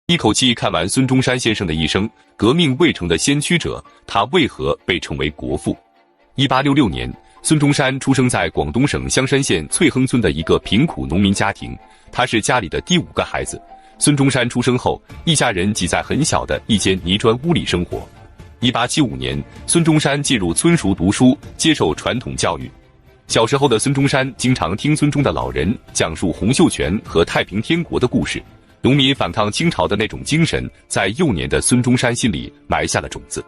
一口气看完孙中山先生的一生，革命未成的先驱者，他为何被称为国父？1866年，孙中山出生在广东省香山县翠亨村的一个贫苦农民家庭，他是家里的第5个孩子。孙中山出生后，一家人挤在很小的一间泥砖屋里生活。1875年，孙中山进入村塾读书，接受传统教育。小时候的孙中山经常听村中的老人讲述洪秀全和太平天国的故事，农民反抗清朝的那种精神，在幼年的孙中山心里埋下了种子。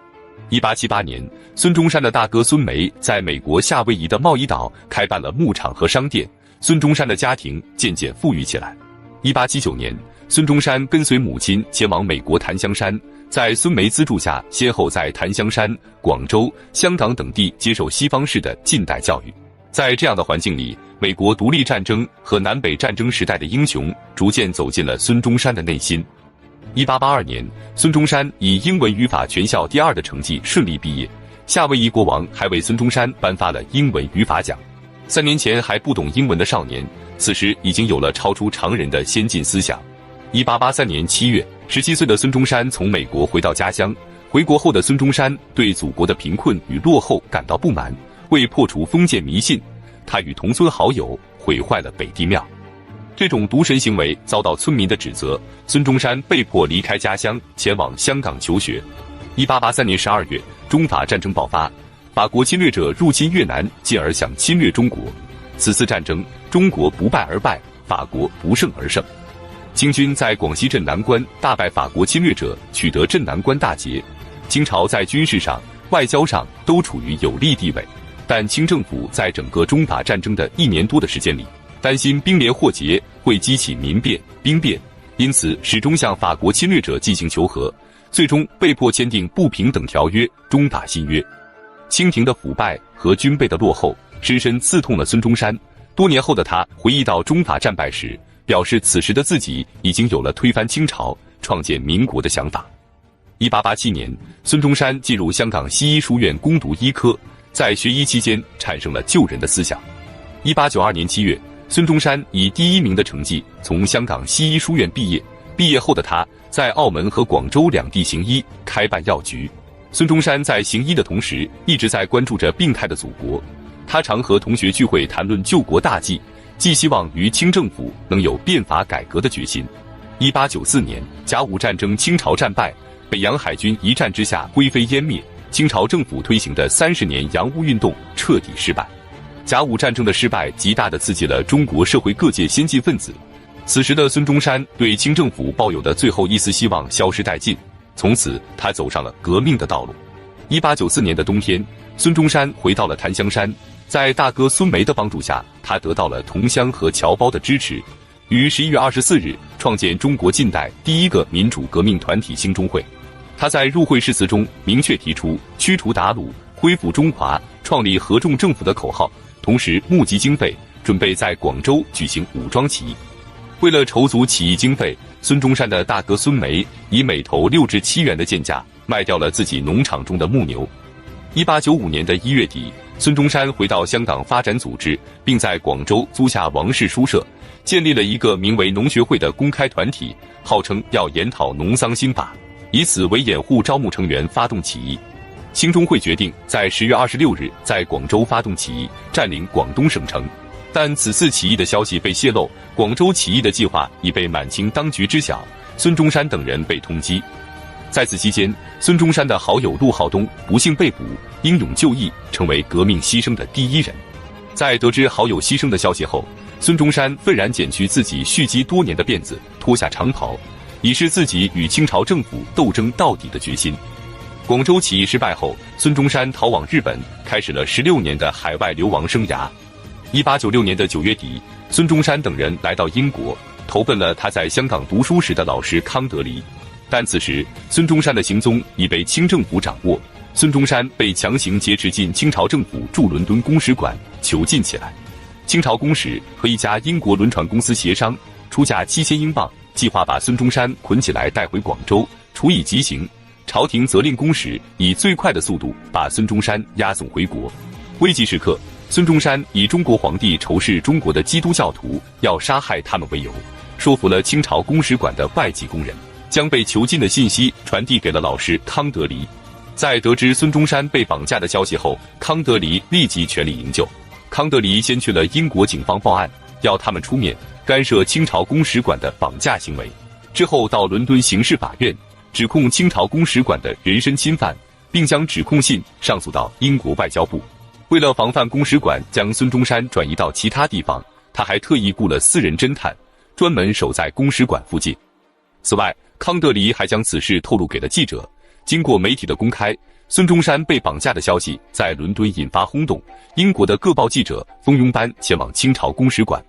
1878年，孙中山的大哥孙梅在美国夏威夷的贸易岛开办了牧场和商店，孙中山的家庭渐渐富裕起来。1879年，孙中山跟随母亲前往美国檀香山，在孙梅资助下，先后在檀香山、广州、香港等地接受西方式的近代教育。在这样的环境里，美国独立战争和南北战争时代的英雄逐渐走进了孙中山的内心。1882年，孙中山以英文语法全校第2的成绩顺利毕业，夏威夷国王还为孙中山颁发了英文语法奖。3年前还不懂英文的少年，此时已经有了超出常人的先进思想。1883年7月，17岁的孙中山从美国回到家乡。回国后的孙中山对祖国的贫困与落后感到不满，为破除封建迷信，他与同村好友毁坏了北帝庙。这种渎神行为遭到村民的指责，孙中山被迫离开家乡，前往香港求学。1883年12月，中法战争爆发，法国侵略者入侵越南，进而想侵略中国。此次战争，中国不败而败，法国不胜而胜。清军在广西镇南关大败法国侵略者，取得镇南关大捷。清朝在军事上、外交上都处于有利地位，但清政府在整个中法战争的1年多的时间里，担心兵连祸结会激起民变、兵变，因此始终向法国侵略者进行求和，最终被迫签订不平等条约、中法新约。清廷的腐败和军备的落后，深深刺痛了孙中山。多年后的他回忆到中法战败时，表示此时的自己已经有了推翻清朝、创建民国的想法。1887年，孙中山进入香港西医书院攻读医科，在学医期间产生了救人的思想。1892年7月，孙中山以第1名的成绩从香港西医书院毕业。毕业后的他在澳门和广州2地行医，开办药局。孙中山在行医的同时，一直在关注着病态的祖国。他常和同学聚会谈论救国大计，寄希望于清政府能有变法改革的决心。1894年，甲午战争清朝战败，北洋海军一战之下灰飞烟灭，清朝政府推行的30年洋务运动彻底失败。甲午战争的失败极大地刺激了中国社会各界先进分子。此时的孙中山对清政府抱有的最后一丝希望消失殆尽，从此他走上了革命的道路。1894年的冬天，孙中山回到了檀香山，在大哥孙梅的帮助下，他得到了同乡和侨胞的支持，于11月24日创建中国近代第1个民主革命团体兴中会。他在入会誓词中明确提出驱除鞑虏、恢复中华、创立合众政府的口号，同时募集经费，准备在广州举行武装起义。为了筹足起义经费，孙中山的大哥孙梅以每头6至7元的贱价卖掉了自己农场中的牧牛。1895年的1月底，孙中山回到香港发展组织，并在广州租下王氏书社，建立了一个名为农学会的公开团体，号称要研讨农桑新法，以此为掩护招募成员发动起义。兴中会决定在10月26日在广州发动起义，占领广东省城。但此次起义的消息被泄露，广州起义的计划已被满清当局知晓，孙中山等人被通缉。在此期间，孙中山的好友陆浩东不幸被捕，英勇就义，成为革命牺牲的第1人。在得知好友牺牲的消息后，孙中山愤然剪去自己蓄积多年的辫子，脱下长袍，以示自己与清朝政府斗争到底的决心。广州起义失败后，孙中山逃往日本，开始了16年的海外流亡生涯。1896年的9月底，孙中山等人来到英国，投奔了他在香港读书时的老师康德黎。但此时，孙中山的行踪已被清政府掌握，孙中山被强行劫持进清朝政府驻伦敦公使馆，囚禁起来。清朝公使和一家英国轮船公司协商，出价7000英镑，计划把孙中山捆起来带回广州，处以极刑。朝廷责令公使以最快的速度把孙中山押送回国。危急时刻，孙中山以中国皇帝仇视中国的基督教徒，要杀害他们为由，说服了清朝公使馆的外籍工人。将被囚禁的信息传递给了老师康德黎。在得知孙中山被绑架的消息后，康德黎立即全力营救。康德黎先去了英国警方报案，要他们出面干涉清朝公使馆的绑架行为。之后到伦敦刑事法院指控清朝公使馆的人身侵犯，并将指控信上诉到英国外交部。为了防范公使馆将孙中山转移到其他地方，他还特意雇了私人侦探，专门守在公使馆附近。此外，康德黎还将此事透露给了记者。经过媒体的公开，孙中山被绑架的消息在伦敦引发轰动，英国的各报记者蜂拥般前往清朝公使馆。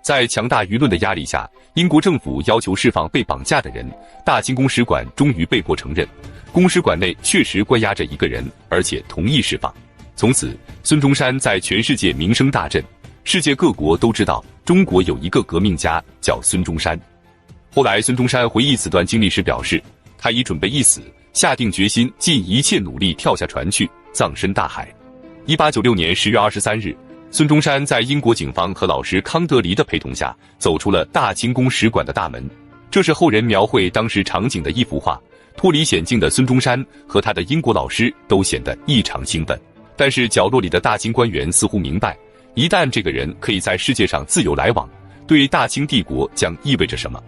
在强大舆论的压力下，英国政府要求释放被绑架的人，大清公使馆终于被迫承认，公使馆内确实关押着一个人，而且同意释放。从此，孙中山在全世界名声大振，世界各国都知道中国有一个革命家叫孙中山。后来，孙中山回忆此段经历时表示，他已准备一死，下定决心尽一切努力跳下船去，葬身大海。1896年10月23日，孙中山在英国警方和老师康德黎的陪同下，走出了大清公使馆的大门。这是后人描绘当时场景的一幅画。脱离险境的孙中山和他的英国老师都显得异常兴奋。但是角落里的大清官员似乎明白，一旦这个人可以在世界上自由来往，对大清帝国将意味着什么。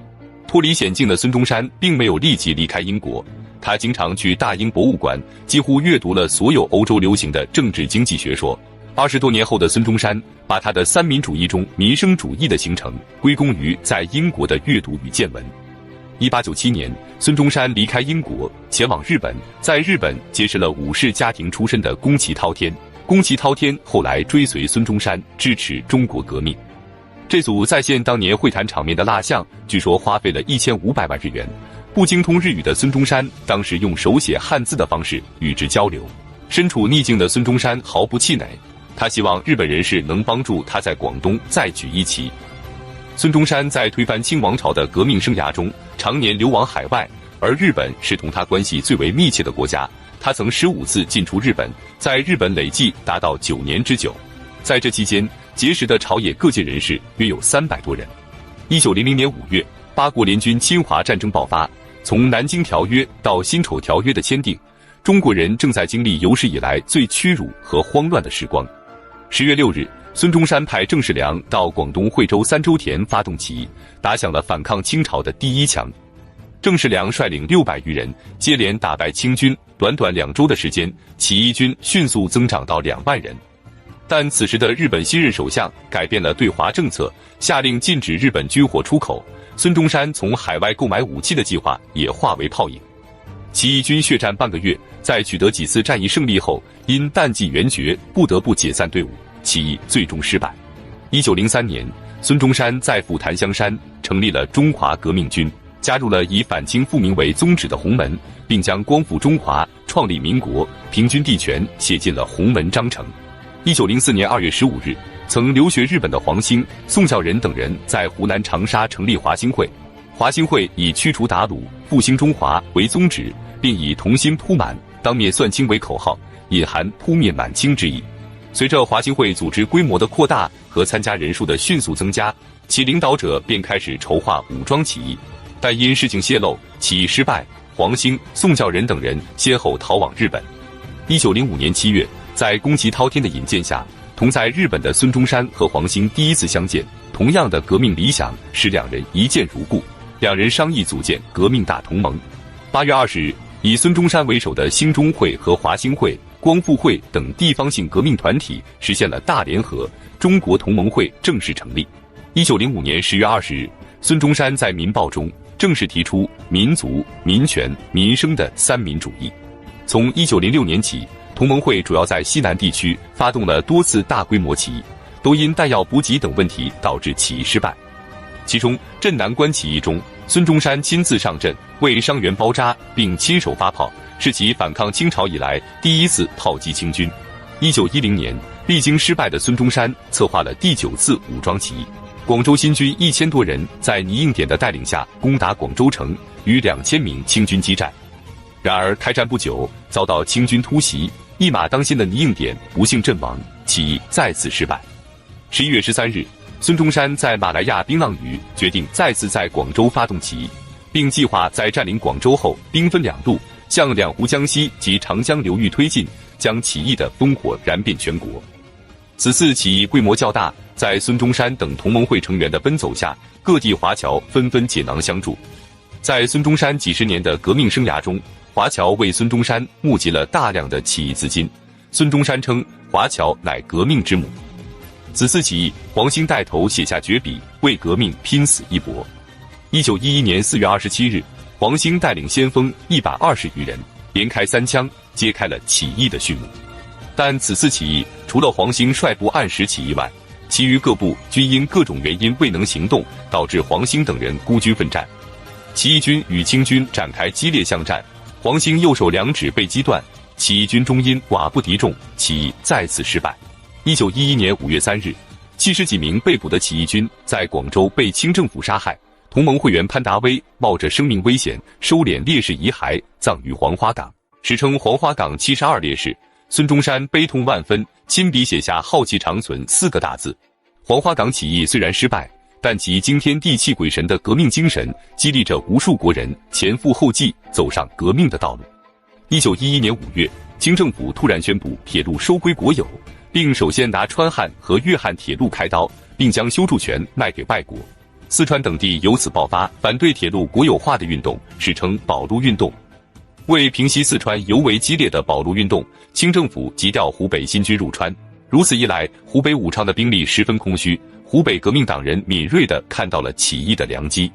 脱离险境的孙中山并没有立即离开英国，他经常去大英博物馆，几乎阅读了所有欧洲流行的政治经济学说。20多年后的孙中山把他的三民主义中民生主义的形成归功于在英国的阅读与见闻。1897年，孙中山离开英国，前往日本，在日本结识了武士家庭出身的宫崎滔天。宫崎滔天后来追随孙中山，支持中国革命。这组再现当年会谈场面的蜡像，据说花费了1500万日元。不精通日语的孙中山当时用手写汉字的方式与之交流。身处逆境的孙中山毫不气馁，他希望日本人士能帮助他在广东再举一旗。孙中山在推翻清王朝的革命生涯中，常年流亡海外，而日本是同他关系最为密切的国家。他曾15次进出日本，在日本累计达到9年之久。在这期间，结识的朝野各界人士约有300多人。1900年5月，八国联军侵华战争爆发，从南京条约到辛丑条约的签订，中国人正在经历有史以来最屈辱和慌乱的时光。10月6日，孙中山派郑世良到广东惠州三洲田发动起义，打响了反抗清朝的第一枪。郑世良率领600余人接连打败清军，短短2周的时间，起义军迅速增长到2万人。但此时的日本新任首相改变了对华政策，下令禁止日本军火出口，孙中山从海外购买武器的计划也化为泡影。起义军血战半个月，在取得几次战役胜利后，因弹尽援绝，不得不解散队伍，起义最终失败。1903年，孙中山在府坛香山成立了中华革命军，加入了以反清复明为宗旨的洪门，并将光复中华、创立民国、平均地权写进了洪门章程。1904年2月15日，曾留学日本的黄兴、宋教仁等人在湖南长沙成立华兴会。华兴会以驱除鞑虏、复兴中华为宗旨，并以同心扑满、当面算清为口号，隐含扑灭满清之意。随着华兴会组织规模的扩大和参加人数的迅速增加，其领导者便开始筹划武装起义。但因事情泄露，起义失败，黄兴、宋教仁等人先后逃往日本。1905年7月，在宫崎滔天的引荐下，同在日本的孙中山和黄兴第一次相见，同样的革命理想使两人一见如故，两人商议组建革命大同盟。8月20日，以孙中山为首的兴中会和华兴会、光复会等地方性革命团体实现了大联合，中国同盟会正式成立。1905年10月20日，孙中山在《民报》中正式提出民族、民权、民生的三民主义。从1906年起，同盟会主要在西南地区发动了多次大规模起义，都因弹药补给等问题导致起义失败。其中镇南关起义中，孙中山亲自上阵为伤员包扎，并亲手发炮，是其反抗清朝以来第一次炮击清军。1910年，历经失败的孙中山策划了第9次武装起义，广州新军1000多人在倪应典的带领下攻打广州城，与2000名清军激战。然而开战不久，遭到清军突袭，一马当先的倪应典不幸阵亡，起义再次失败。11月13日，孙中山在马来亚槟榔屿决定再次在广州发动起义。并计划在占领广州后兵分两路，向两湖江西及长江流域推进，将起义的烽火燃遍全国。此次起义规模较大，在孙中山等同盟会成员的奔走下，各地华侨纷纷解囊相助。在孙中山几十年的革命生涯中，华侨为孙中山募集了大量的起义资金。孙中山称华侨乃革命之母。此次起义，黄兴带头写下绝笔，为革命拼死一搏。1911年4月27日，黄兴带领先锋120余人，连开3枪，揭开了起义的序幕。但此次起义，除了黄兴率部按时起义外，其余各部均因各种原因未能行动，导致黄兴等人孤军奋战。起义军与清军展开激烈巷战，黄兴右手2指被击断，起义军终因寡不敌众，起义再次失败。1911年5月3日，70几名被捕的起义军在广州被清政府杀害。同盟会员潘达威冒着生命危险收敛烈士遗骸，葬于黄花岗，史称黄花岗72烈士。孙中山悲痛万分，亲笔写下浩气长存4个大字。黄花岗起义虽然失败，但其惊天地泣鬼神的革命精神，激励着无数国人前赴后继，走上革命的道路。1911年5月，清政府突然宣布铁路收归国有，并首先拿川汉和粤汉铁路开刀，并将修筑权卖给外国。四川等地由此爆发反对铁路国有化的运动，史称保路运动。为平息四川尤为激烈的保路运动，清政府急调湖北新军入川。如此一来，湖北武昌的兵力十分空虚，湖北革命党人敏锐地看到了起义的良机。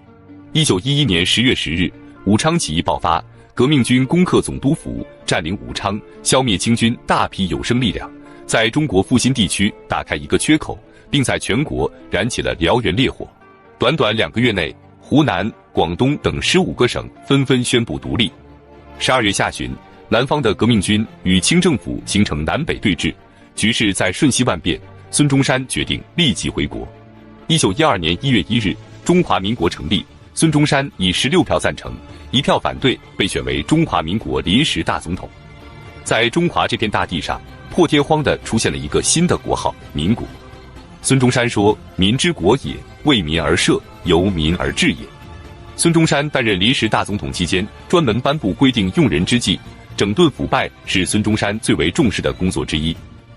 1911年10月10日，武昌起义爆发，革命军攻克总督府，占领武昌，消灭清军大批有生力量，在中国复兴地区打开一个缺口，并在全国燃起了燎原烈火。短短2个月内，湖南、广东等15个省纷纷宣布独立。12月下旬，南方的革命军与清政府形成南北对峙，局势在瞬息万变。孙中山决定立即回国。1912年1月1日，中华民国成立，孙中山以16票赞成、1票反对，被选为中华民国临时大总统。在中华这片大地上，破天荒地出现了一个新的国号——民国。孙中山说：“民之国也，为民而设，由民而治也。”孙中山担任临时大总统期间，专门颁布规定用人之际，整顿腐败是孙中山最为重视的工作之一。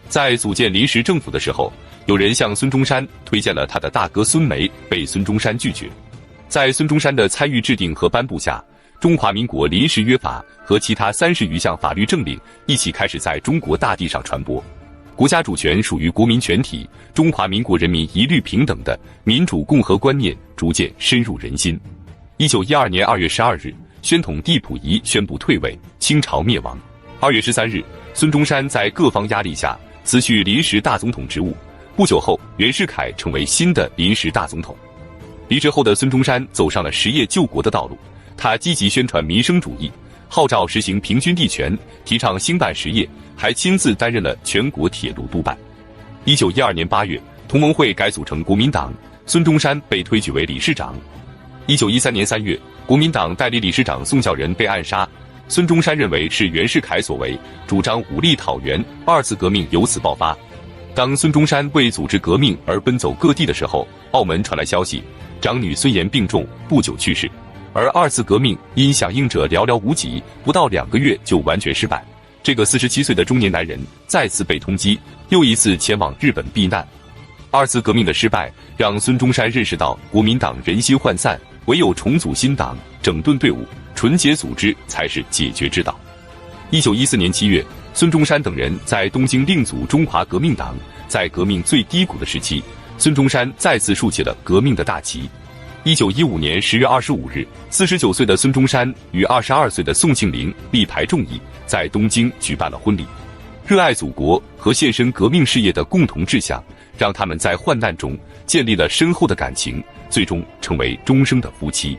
在组建临时政府的时候，有人向孙中山推荐了他的大哥孙眉，被孙中山拒绝。在孙中山的参与制定和颁布下，中华民国临时约法和其他30余项法律政令一起开始在中国大地上传播。国家主权属于国民全体，中华民国人民一律平等的民主共和观念逐渐深入人心。1912年2月12日，宣统帝溥仪宣布退位，清朝灭亡。2月13日，孙中山在各方压力下辞去临时大总统职务。不久后，袁世凯成为新的临时大总统。离职后的孙中山走上了实业救国的道路，他积极宣传民生主义，号召实行平均地权，提倡兴办实业，还亲自担任了全国铁路督办。1912年8月，同盟会改组成国民党，孙中山被推举为理事长。1913年3月，国民党代理理事长宋孝仁被暗杀，孙中山认为是袁世凯所为，主张武力讨袁，二次革命由此爆发。当孙中山为组织革命而奔走各地的时候，澳门传来消息，长女孙岩病重，不久去世。而二次革命因响应者寥寥无几，不到2个月就完全失败。这个47岁的中年男人再次被通缉，又一次前往日本避难。二次革命的失败让孙中山认识到国民党人心涣散，唯有重组新党，整顿队伍，纯洁组织才是解决之道。1914年7月，孙中山等人在东京另组中华革命党。在革命最低谷的时期，孙中山再次竖起了革命的大旗。1915年10月25日，49岁的孙中山与22岁的宋庆龄力排众议，在东京举办了婚礼。热爱祖国和献身革命事业的共同志向，让他们在患难中建立了深厚的感情，最终成为终生的夫妻。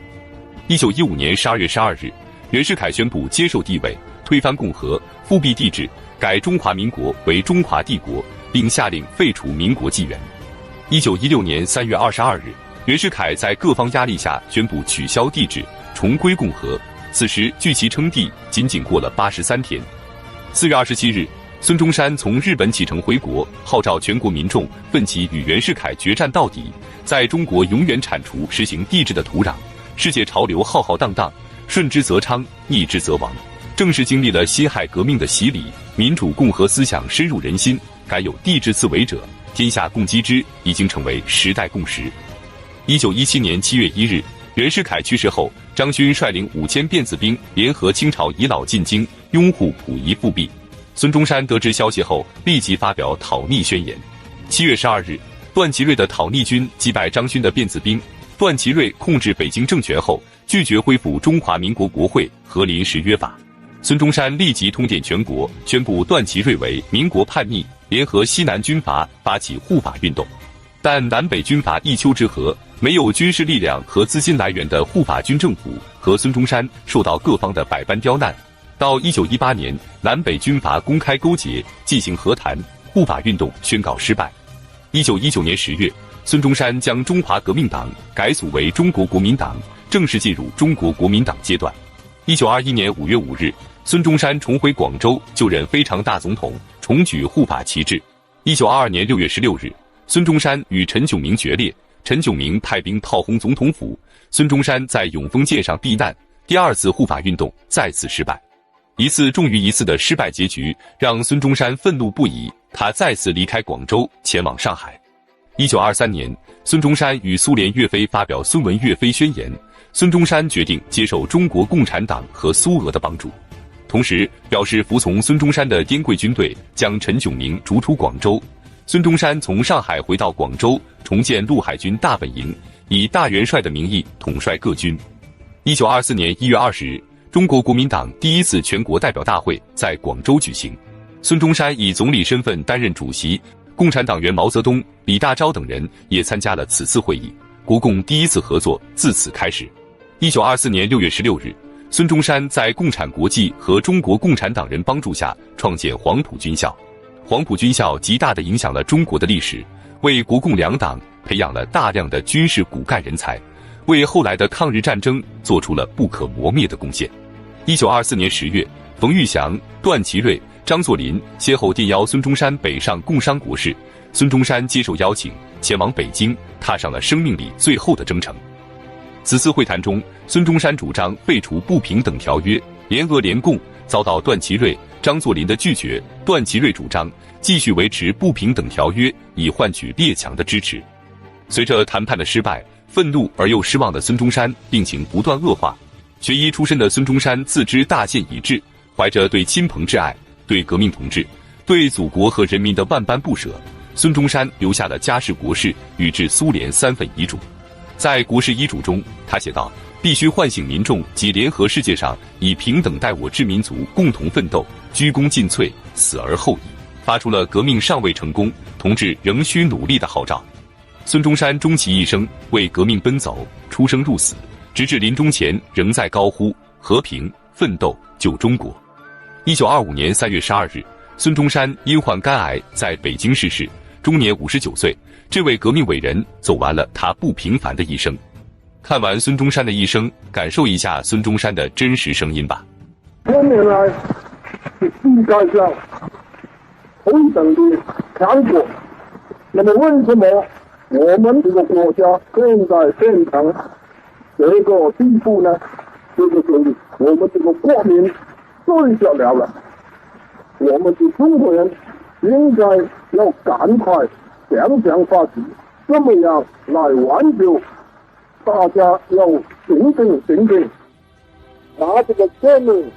1915年12月12日，袁世凯宣布接受帝位，推翻共和，复辟帝制，改中华民国为中华帝国，并下令废除民国纪元。1916年3月22日，袁世凯在各方压力下宣布取消帝制，重归共和。此时距其称帝仅仅过了83天。4月27日，孙中山从日本启程回国，号召全国民众奋起与袁世凯决战到底，在中国永远铲除实行帝制的土壤，世界潮流浩浩荡荡，顺之则昌，逆之则亡。正是经历了辛亥革命的洗礼，民主共和思想深入人心，敢有地质自为者，天下共击之，已经成为时代共识。1917年7月1日，袁世凯去世后，张勋率领5000辫子兵联合清朝遗老进京，拥护溥仪复辟。孙中山得知消息后，立即发表讨逆宣言。7月12日，段祺瑞的讨逆军击败张勋的辫子兵。段祺瑞控制北京政权后，拒绝恢复中华民国国会和临时约法。孙中山立即通电全国，宣布段祺瑞为民国叛逆，联合西南军阀发起护法运动。但南北军阀一丘之貉，没有军事力量和资金来源的护法军政府和孙中山受到各方的百般刁难。到1918年，南北军阀公开勾结，进行和谈，护法运动宣告失败。1919年10月，孙中山将中华革命党改组为中国国民党，正式进入中国国民党阶段。1921年5月5日，孙中山重回广州就任非常大总统，重举护法旗帜。1922年6月16日，孙中山与陈炯明决裂，陈炯明派兵炮轰总统府，孙中山在永丰舰上避难。第二次护法运动再次失败，一次重于一次的失败结局让孙中山愤怒不已，他再次离开广州，前往上海。1923年，孙中山与苏联岳飞发表《孙文岳飞宣言》，孙中山决定接受中国共产党和苏俄的帮助，同时表示服从孙中山的滇桂军队将陈炯明逐出广州。孙中山从上海回到广州，重建陆海军大本营，以大元帅的名义统帅各军。1924年1月20日，中国国民党第一次全国代表大会在广州举行，孙中山以总理身份担任主席，共产党员毛泽东、李大钊等人也参加了此次会议，国共第一次合作自此开始。1924年6月16日，孙中山在共产国际和中国共产党人帮助下创建黄埔军校。黄埔军校极大地影响了中国的历史，为国共两党培养了大量的军事骨干人才，为后来的抗日战争做出了不可磨灭的贡献。1924年10月，冯玉祥、段祺瑞、张作霖先后电邀孙中山北上共商国事，孙中山接受邀请，前往北京，踏上了生命里最后的征程。此次会谈中，孙中山主张废除不平等条约，联俄联共，遭到段祺瑞、张作霖的拒绝。段祺瑞主张继续维持不平等条约，以换取列强的支持。随着谈判的失败，愤怒而又失望的孙中山病情不断恶化。学医出身的孙中山自知大限已至，怀着对亲朋挚爱、对革命同志、对祖国和人民的万般不舍，孙中山留下了家事国事与致苏联3份遗嘱。在国事遗嘱中，他写道：必须唤醒民众及联合世界上以平等待我之民族共同奋斗，鞠躬尽瘁，死而后已，发出了革命尚未成功，同志仍需努力的号召。孙中山终其一生为革命奔走，出生入死，直至临终前仍在高呼和平奋斗救中国。1925年3月12日，孙中山因患肝癌在北京逝世，终年59岁。这位革命伟人走完了他不平凡的一生。看完孙中山的一生，感受一下孙中山的真实声音吧。多年来，是世界上同等的强国，那么为什么我们这个国家现在变成这个地步呢？就是我们这个国民睡着了，我们的中国人应该要赶快想想法子，怎么样来挽救？大家要行动，拿这个革命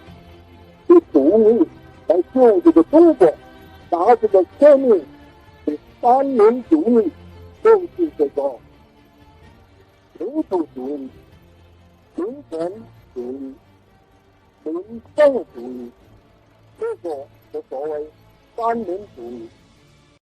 的主义来救这个中国，拿这个革命的三民主义，就是这个民主主义、民权主义、民政主义，这个就所谓三民主义。